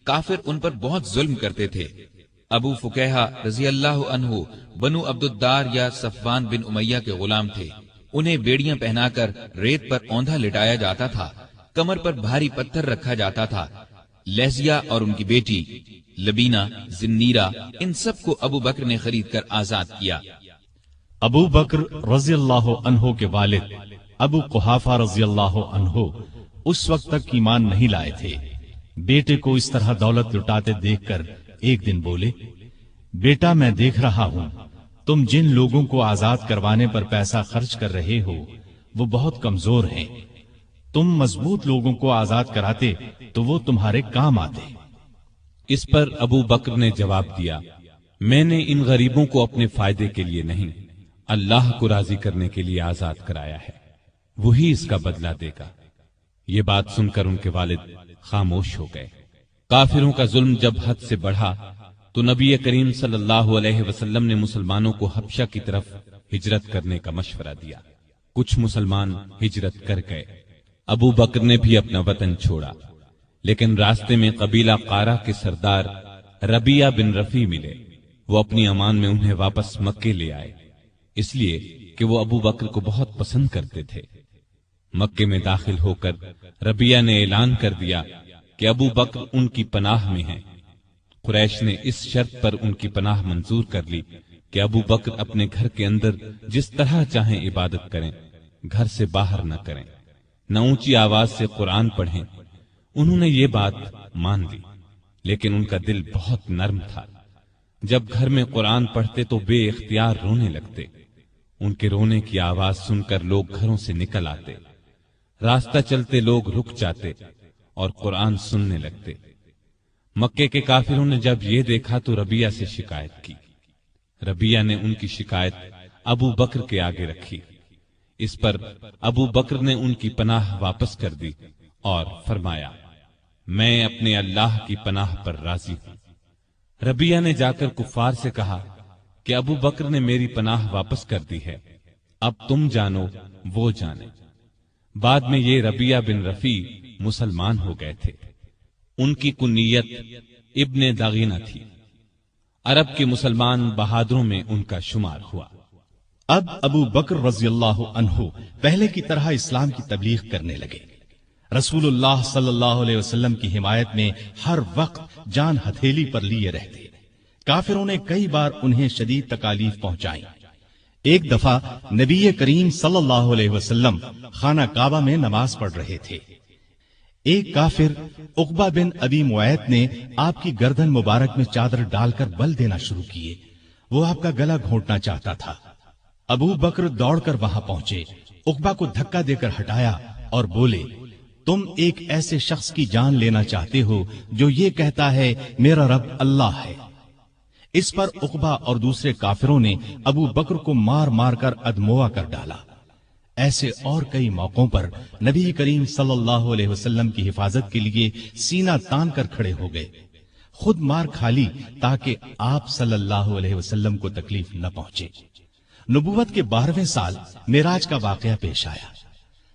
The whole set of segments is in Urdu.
کافر ان پر بہت ظلم کرتے تھے۔ ابو فکیہہ رضی اللہ عنہ بنو عبدالدار یا صفوان بن امیہ کے غلام تھے۔ انہیں بیڑیاں پہنا کر ریت پر اوندھا لٹایا جاتا تھا، کمر پر بھاری پتھر رکھا جاتا تھا۔ لہزیہ اور ان کی بیٹی لبینہ، زنیرہ، ان سب کو ابو بکر نے خرید کر آزاد کیا۔ ابو بکر رضی اللہ عنہ کے والد ابو قحافہ رضی اللہ عنہ اس وقت تک ایمان نہیں لائے تھے۔ بیٹے کو اس طرح دولت لٹاتے دیکھ کر ایک دن بولے، بیٹا میں دیکھ رہا ہوں تم جن لوگوں کو آزاد کروانے پر پیسہ خرچ کر رہے ہو وہ بہت کمزور ہیں، تم مضبوط لوگوں کو آزاد کراتے تو وہ تمہارے کام آتے۔ اس پر ابو بکر نے جواب دیا، میں نے ان غریبوں کو اپنے فائدے کے لیے نہیں، اللہ کو راضی کرنے کے لیے آزاد کرایا ہے، وہی اس کا بدلہ دے گا۔ یہ بات سن کر ان کے والد خاموش ہو گئے۔ کافروں کا ظلم جب حد سے بڑھا تو نبی کریم صلی اللہ علیہ وسلم نے مسلمانوں کو حبشہ کی طرف ہجرت کرنے کا مشورہ دیا۔ کچھ مسلمان ہجرت کر گئے۔ ابو بکر نے بھی اپنا وطن چھوڑا، لیکن راستے میں قبیلہ قارہ کے سردار ربیہ بن رفیع ملے۔ وہ اپنی امان میں انہیں واپس مکے لے آئے، اس لیے کہ وہ ابو بکر کو بہت پسند کرتے تھے۔ مکے میں داخل ہو کر ربیہ نے اعلان کر دیا کہ ابو بکر ان کی پناہ میں ہیں۔ قریش نے اس شرط پر ان کی پناہ منظور کر لی کہ ابو بکر اپنے گھر کے اندر جس طرح چاہیں عبادت کریں، گھر سے باہر نہ کریں، نہ اونچی آواز سے قرآن پڑھیں۔ انہوں نے یہ بات مان لی، لیکن ان کا دل بہت نرم تھا۔ جب گھر میں قرآن پڑھتے تو بے اختیار رونے لگتے۔ ان کے رونے کی آواز سن کر لوگ گھروں سے نکل آتے، راستہ چلتے لوگ رک جاتے اور قرآن سننے لگتے۔ مکے کے کافروں نے جب یہ دیکھا تو ربیہ سے شکایت کی۔ ربیہ نے ان کی شکایت ابو بکر کے آگے رکھی۔ اس پر ابو بکر نے ان کی پناہ واپس کر دی اور فرمایا، میں اپنے اللہ کی پناہ پر راضی ہوں۔ ربیہ نے جا کر کفار سے کہا کہ ابو بکر نے میری پناہ واپس کر دی ہے، اب تم جانو وہ جانے۔ بعد میں یہ ربیہ بن رفیع مسلمان ہو گئے تھے۔ ان کی کنیت ابن داغینہ تھی۔ عرب کے مسلمان بہادروں میں ان کا شمار ہوا۔ اب ابو بکر رضی اللہ عنہ پہلے کی طرح اسلام کی تبلیغ کرنے لگے۔ رسول اللہ صلی اللہ علیہ وسلم کی حمایت میں ہر وقت جان ہتھیلی پر لیے رہتے۔ کافروں نے کئی بار انہیں شدید تکالیف پہنچائیں۔ ایک دفعہ نبی کریم صلی اللہ علیہ وسلم خانہ کعبہ میں نماز پڑھ رہے تھے۔ ایک کافر عقبہ بن ابی معیط نے آپ کی گردن مبارک میں چادر ڈال کر بل دینا شروع کیے۔ وہ آپ کا گلا گھونٹنا چاہتا تھا۔ ابو بکر دوڑ کر وہاں پہنچے، عقبہ کو دھکا دے کر ہٹایا اور بولے، تم ایک ایسے شخص کی جان لینا چاہتے ہو جو یہ کہتا ہے میرا رب اللہ ہے۔ اس پر عقبہ اور دوسرے کافروں نے ابو بکر کو مار مار کر ادموا کر ڈالا۔ ایسے اور کئی موقعوں پر نبی کریم صلی اللہ علیہ وسلم کی حفاظت کے لیے سینہ تان کر کھڑے ہو گئے، خود مار کھا لی تاکہ آپ صلی اللہ علیہ وسلم کو تکلیف نہ پہنچے۔ نبوت کے 12ویں سال معراج کا واقعہ پیش آیا۔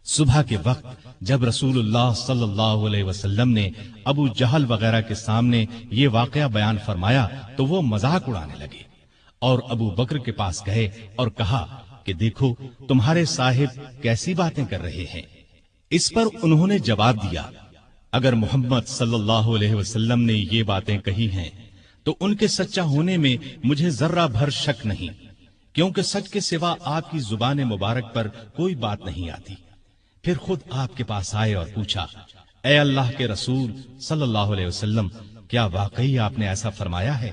صبح کے وقت جب رسول اللہ صلی اللہ علیہ وسلم نے ابو جہل وغیرہ کے سامنے یہ واقعہ بیان فرمایا تو وہ مذاق اڑانے لگے اور ابو بکر کے پاس گئے اور کہا کہ دیکھو تمہارے صاحب کیسی باتیں کر رہے ہیں۔ اس پر انہوں نے جواب دیا، اگر محمد صلی اللہ علیہ وسلم نے یہ باتیں کہی ہیں تو ان کے سچا ہونے میں مجھے ذرہ بھر شک نہیں، کیونکہ سچ کے سوا آپ کی زبان مبارک پر کوئی بات نہیں آتی۔ پھر خود آپ کے پاس آئے اور پوچھا، اے اللہ کے رسول صلی اللہ علیہ وسلم، کیا واقعی آپ نے ایسا فرمایا ہے؟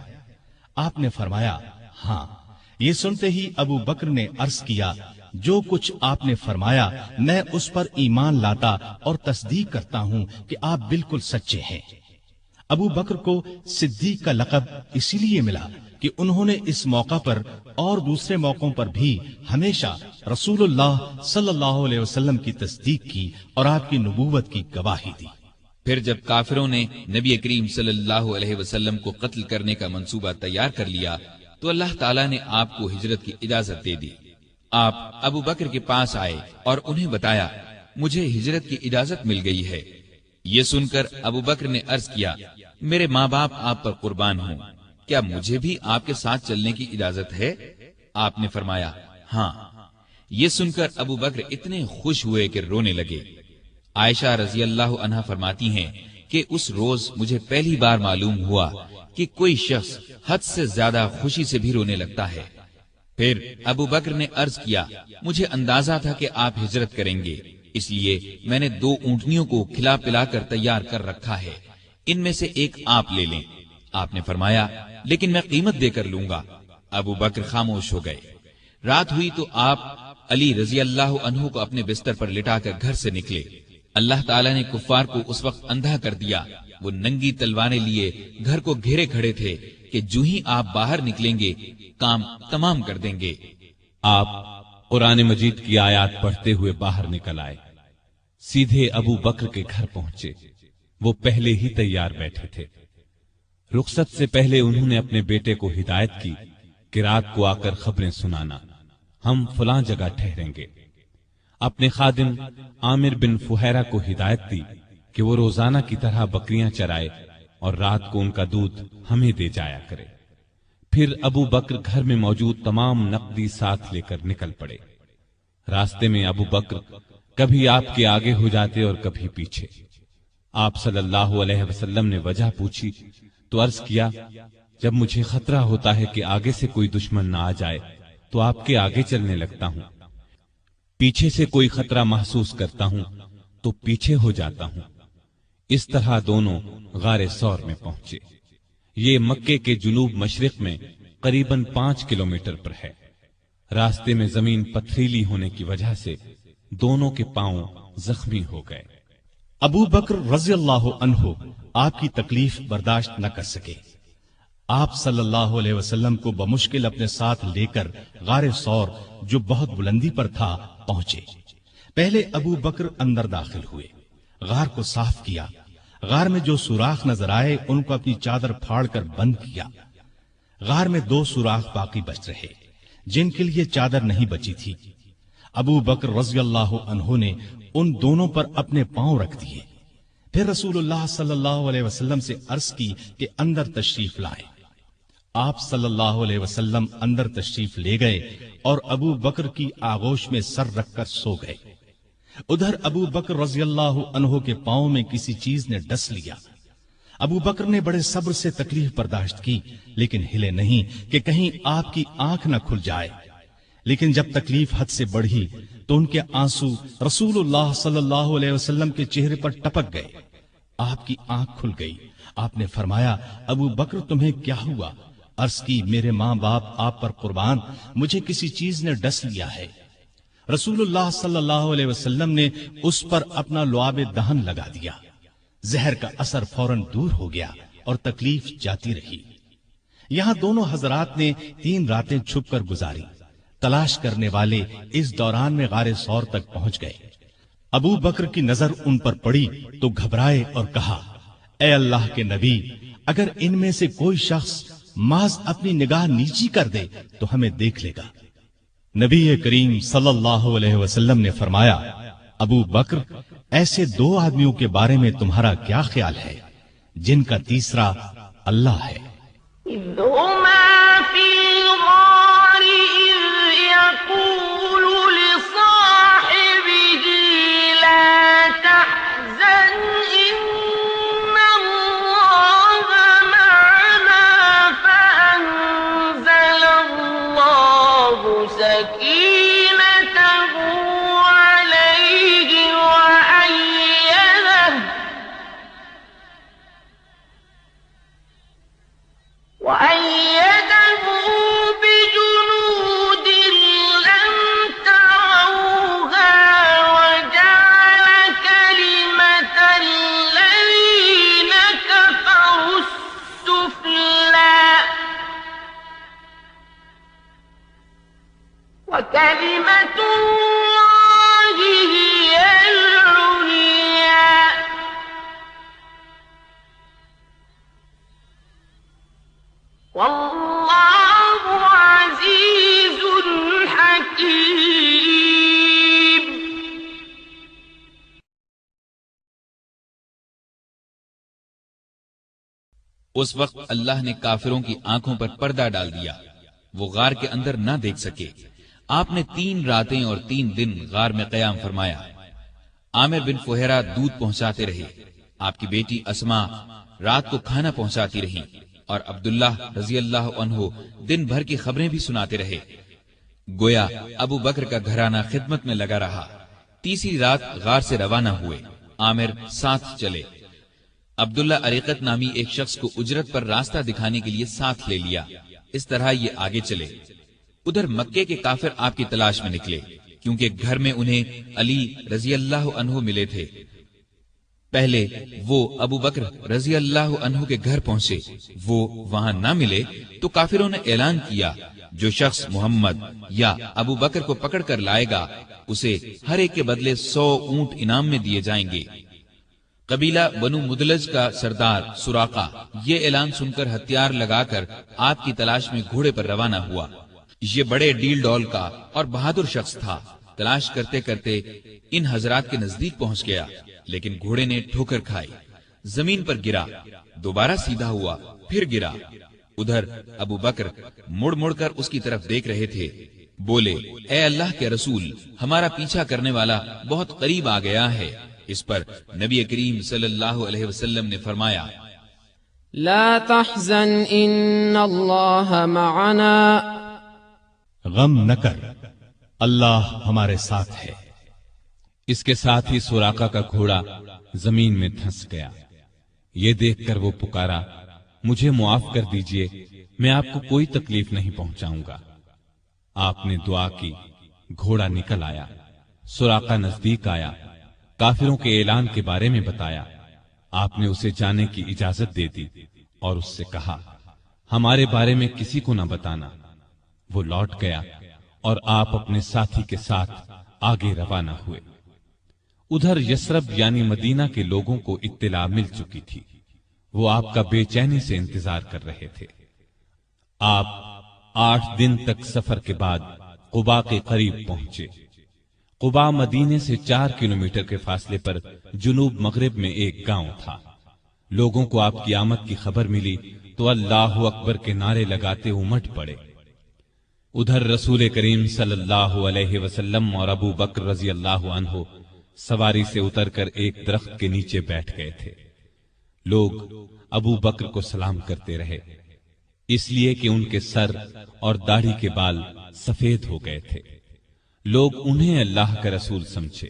آپ نے فرمایا ہاں۔ یہ سنتے ہی ابو بکر نے عرض کیا، جو کچھ آپ نے فرمایا میں اس پر ایمان لاتا اور تصدیق کرتا ہوں کہ آپ بالکل سچے ہیں۔ ابو بکر کو صدیق کا لقب اسی لیے ملا کہ انہوں نے اس موقع پر اور دوسرے موقعوں پر بھی ہمیشہ رسول اللہ صلی اللہ علیہ وسلم کی تصدیق کی اور آپ کی نبوت کی گواہی دی۔ پھر جب کافروں نے نبی کریم صلی اللہ علیہ وسلم کو قتل کرنے کا منصوبہ تیار کر لیا تو اللہ تعالیٰ نے آپ کو ہجرت کی اجازت دے دی۔ آپ ابو بکر کے پاس آئے اور انہیں بتایا، مجھے ہجرت کی اجازت مل گئی ہے۔ یہ سن کر ابو بکر نے عرض کیا میرے ماں باپ آپ پر قربان ہوں، کیا مجھے بھی آپ کے ساتھ چلنے کی اجازت ہے؟ آپ نے فرمایا ہاں۔ یہ سن کر ابو بکر اتنے خوش ہوئے کہ رونے لگے۔ عائشہ رضی اللہ عنہا فرماتی ہیں کہ اس روز مجھے پہلی بار معلوم ہوا کہ کوئی شخص حد سے زیادہ خوشی سے بھی رونے لگتا ہے۔ پھر ابو بکر نے عرض کیا مجھے اندازہ تھا کہ آپ ہجرت کریں گے، اس لیے میں نے 2 اونٹنیوں کو کھلا پلا کر تیار کر رکھا ہے، ان میں سے ایک آپ لے لیں۔ آپ نے فرمایا لیکن میں قیمت دے کر لوں گا۔ ابو بکر خاموش ہو گئے۔ رات ہوئی تو آپ علی رضی اللہ عنہ کو اپنے بستر پر لٹا کر گھر سے نکلے۔ اللہ تعالیٰ نے کفار کو اس وقت اندھا کر دیا، وہ ننگی تلواریں لیے گھر کو گھیرے کھڑے تھے کہ جو ہی آپ باہر نکلیں گے کام تمام کر دیں گے۔ آپ قرآن مجید کی آیات پڑھتے ہوئے باہر نکل آئے، سیدھے ابو بکر کے گھر پہنچے۔ وہ پہلے ہی تیار بیٹھے تھے۔ رخصت سے پہلے انہوں نے اپنے بیٹے کو ہدایت کی کہ رات کو آ کر خبریں سنانا، ہم فلاں جگہ ٹھہریں گے۔ اپنے خادم عامر بن فہیرہ کو ہدایت دی کہ وہ روزانہ کی طرح بکریاں چرائے اور رات کو ان کا دودھ ہمیں دے جایا کرے۔ پھر ابو بکر گھر میں موجود تمام نقدی ساتھ لے کر نکل پڑے۔ راستے میں ابو بکر کبھی آپ کے آگے ہو جاتے اور کبھی پیچھے۔ آپ صلی اللہ علیہ وسلم نے وجہ پوچھی تو عرض کیا جب مجھے خطرہ ہوتا ہے کہ آگے سے کوئی دشمن نہ آ جائے تو آپ کے آگے چلنے لگتا ہوں، پیچھے سے کوئی خطرہ محسوس کرتا ہوں تو پیچھے ہو جاتا ہوں۔ اس طرح دونوں غار ثور میں پہنچے۔ یہ مکے کے جنوب مشرق میں قریباً 5 کلومیٹر پر ہے۔ راستے میں زمین پتھریلی ہونے کی وجہ سے دونوں کے پاؤں زخمی ہو گئے۔ ابو بکر رضی اللہ عنہ آپ کی تکلیف برداشت نہ کر سکے۔ آپ صلی اللہ علیہ وسلم کو بمشکل اپنے ساتھ لے کر غار ثور جو بہت بلندی پر تھا پہنچے۔ پہلے ابو بکر اندر داخل ہوئے، غار کو صاف کیا، غار میں جو سوراخ نظر آئے ان کو اپنی چادر پھاڑ کر بند کیا۔ غار میں 2 سوراخ باقی بچ رہے جن کے لیے چادر نہیں بچی تھی۔ ابو بکر رضی اللہ عنہ نے ان دونوں پر اپنے پاؤں رکھ دیے۔ پھر رسول اللہ صلی اللہ علیہ وسلم سے عرض کی کہ اندر تشریف لائیں۔ آپ صلی اللہ علیہ وسلم اندر تشریف لے گئے اور ابو بکر کی آغوش میں سر رکھ کر سو گئے۔ ادھر ابو بکر رضی اللہ عنہ کے پاؤں میں کسی چیز نے ڈس لیا۔ ابو بکر نے بڑے صبر سے تکلیف برداشت کی لیکن ہلے نہیں کہ کہیں آپ کی آنکھ نہ کھل جائے۔ لیکن جب تکلیف حد سے بڑھی تو ان کے آنسو رسول اللہ صلی اللہ علیہ وسلم کے چہرے پر ٹپک گئے۔ آپ کی آنکھ کھل گئی۔ آپ نے فرمایا ابو بکر تمہیں کیا ہوا؟ عرض کی میرے ماں باپ آپ پر قربان، مجھے کسی چیز نے ڈس لیا ہے۔ رسول اللہ صلی اللہ علیہ وسلم نے اس پر اپنا لعاب دہن لگا دیا۔ زہر کا اثر فوراً دور ہو گیا اور تکلیف جاتی رہی۔ یہاں دونوں حضرات نے 3 راتیں چھپ کر گزاری۔ تلاش کرنے والے اس دوران میں غار ثور تک پہنچ گئے۔ ابو بکر کی نظر ان پر پڑی تو گھبرائے اور کہا اے اللہ کے نبی، اگر ان میں سے کوئی شخص محض اپنی نگاہ نیچی کر دے تو ہمیں دیکھ لے گا۔ نبی کریم صلی اللہ علیہ وسلم نے فرمایا ابو بکر، ایسے 2 آدمیوں کے بارے میں تمہارا کیا خیال ہے جن کا تیسرا اللہ ہے؟ اس وقت اللہ نے کافروں کی آنکھوں پر پردہ ڈال دیا، وہ غار کے اندر نہ دیکھ سکے۔ آپ نے 3 راتیں اور 3 دن غار میں قیام فرمایا۔ عامر بن فہیرہ دودھ پہنچاتے رہے، آپ کی بیٹی اسما رات کو کھانا پہنچاتی رہی، اور عبداللہ رضی اللہ عنہ دن بھر کی خبریں بھی سناتے رہے۔ گویا ابو بکر کا گھرانہ خدمت میں لگا رہا۔ تیسری رات غار سے روانہ ہوئے، عامر ساتھ چلے۔ عبداللہ اریقت نامی ایک شخص کو اجرت پر راستہ دکھانے کے لیے ساتھ لے لیا۔ اس طرح یہ آگے چلے۔ ادھر مکے کے کافر آپ کی تلاش میں نکلے، کیونکہ گھر میں انہیں علی رضی اللہ عنہ ملے تھے۔ پہلے وہ ابو بکر رضی اللہ عنہ کے گھر پہنچے، وہ وہاں نہ ملے تو کافروں نے اعلان کیا، جو شخص محمد یا ابو بکر کو پکڑ کر لائے گا اسے ہر ایک کے بدلے 100 اونٹ انعام میں دیے جائیں گے۔ قبیلہ بنو مدلج کا سردار سراقہ یہ اعلان سن کر ہتھیار لگا کر آپ کی تلاش میں گھوڑے پر روانہ ہوا۔ یہ بڑے ڈیل ڈول کا اور بہادر شخص تھا۔ تلاش کرتے کرتے ان حضرات کے نزدیک پہنچ گیا، لیکن گھوڑے نے ٹھوکر کھائی، زمین پر گرا، دوبارہ سیدھا ہوا، پھر گرا۔ ادھر ابو بکر مڑ مڑ کر اس کی طرف دیکھ رہے تھے۔ بولے، اے اللہ کے رسول، ہمارا پیچھا کرنے والا بہت قریب آ گیا ہے۔ اس پر نبی کریم صلی اللہ علیہ وسلم نے فرمایا، لا تحزن ان اللہ معنا، غم نہ کر، اللہ ہمارے ساتھ ہے۔ اس کے ساتھ ہی سراقہ کا گھوڑا زمین میں دھنس گیا۔ یہ دیکھ کر وہ پکارا، مجھے معاف کر دیجئے، میں آپ کو کوئی تکلیف نہیں پہنچاؤں گا۔ آپ نے دعا کی، گھوڑا نکل آیا۔ سراقہ نزدیک آیا، کافروں کے اعلان کے بارے میں بتایا۔ آپ نے اسے جانے کی اجازت دے دی اور اس سے کہا، ہمارے بارے میں کسی کو نہ بتانا۔ وہ لوٹ گیا اور آپ اپنے ساتھی کے ساتھ آگے روانہ ہوئے۔ ادھر یثرب یعنی مدینہ کے لوگوں کو اطلاع مل چکی تھی، وہ آپ کا بے چینی سے انتظار کر رہے تھے۔ آپ 8 دن تک سفر کے بعد قباء کے قریب پہنچے۔ قباء مدینے سے 4 کلومیٹر کے فاصلے پر جنوب مغرب میں ایک گاؤں تھا۔ لوگوں کو آپ کی آمد کی خبر ملی تو اللہ اکبر کے نعرے لگاتے امٹ پڑے۔ ادھر رسول کریم صلی اللہ علیہ وسلم اور ابو بکر رضی اللہ عنہ سواری سے اتر کر ایک درخت کے نیچے بیٹھ گئے تھے۔ لوگ ابو بکر کو سلام کرتے رہے، اس لیے کہ ان کے سر اور داڑھی کے بال سفید ہو گئے تھے۔ لوگ انہیں اللہ کا رسول سمجھے۔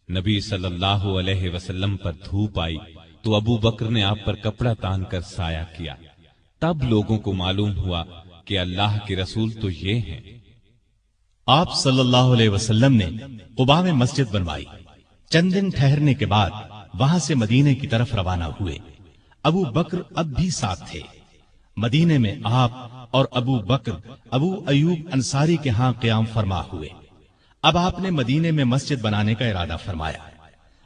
نبی صلی اللہ علیہ وسلم پر دھوپ آئی تو ابو بکر نے آپ پر کپڑا تان کر سایہ کیا۔ تب لوگوں کو معلوم ہوا کہ اللہ کے رسول تو یہ ہیں۔ آپ صلی اللہ علیہ وسلم نے قباء میں مسجد بنوائی۔ چند دن ٹھہرنے کے بعد وہاں سے مدینے کی طرف روانہ ہوئے۔ ابو بکر اب بھی ساتھ تھے۔ مدینے میں آپ اور ابو بکر ابو ایوب انصاری کے ہاں قیام فرما ہوئے۔ اب آپ نے مدینے میں مسجد بنانے کا ارادہ فرمایا۔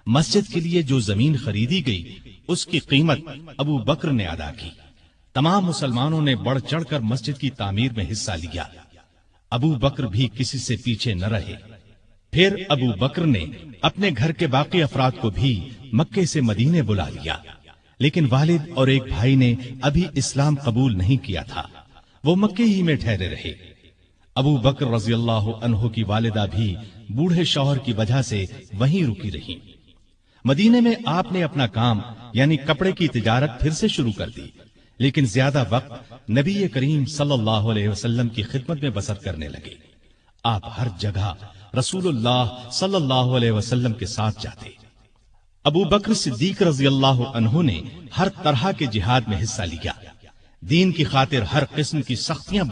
مسجد کے لیے جو زمین خریدی گئی اس کی قیمت ابو بکر نے ادا کی۔ تمام مسلمانوں نے بڑھ چڑھ کر مسجد کی تعمیر میں حصہ لیا۔ ابو بکر بھی کسی سے پیچھے نہ رہے۔ پھر ابو بکر نے اپنے گھر کے باقی افراد کو بھی مکے سے مدینے بلا لیا، لیکن والد اور ایک بھائی نے ابھی اسلام قبول نہیں کیا تھا، وہ مکے ہی میں ٹھہرے رہے۔ ابو بکر رضی اللہ عنہ کی والدہ بھی بوڑھے شوہر کی وجہ سے وہیں رکی رہی۔ مدینے میں آپ نے اپنا کام یعنی کپڑے کی تجارت پھر سے شروع کر دی، لیکن زیادہ وقت نبی کریم صلی اللہ علیہ وسلم کی خدمت میں بسر کرنے لگے۔ آپ ہر جگہ رسول اللہ صلی اللہ علیہ وسلم کے ساتھ جاتے۔ ابو بکر صدیق رضی اللہ عنہ نے ہر طرح کے جہاد میں حصہ لیا، دین کی خاطر ہر قسم کی سختیاں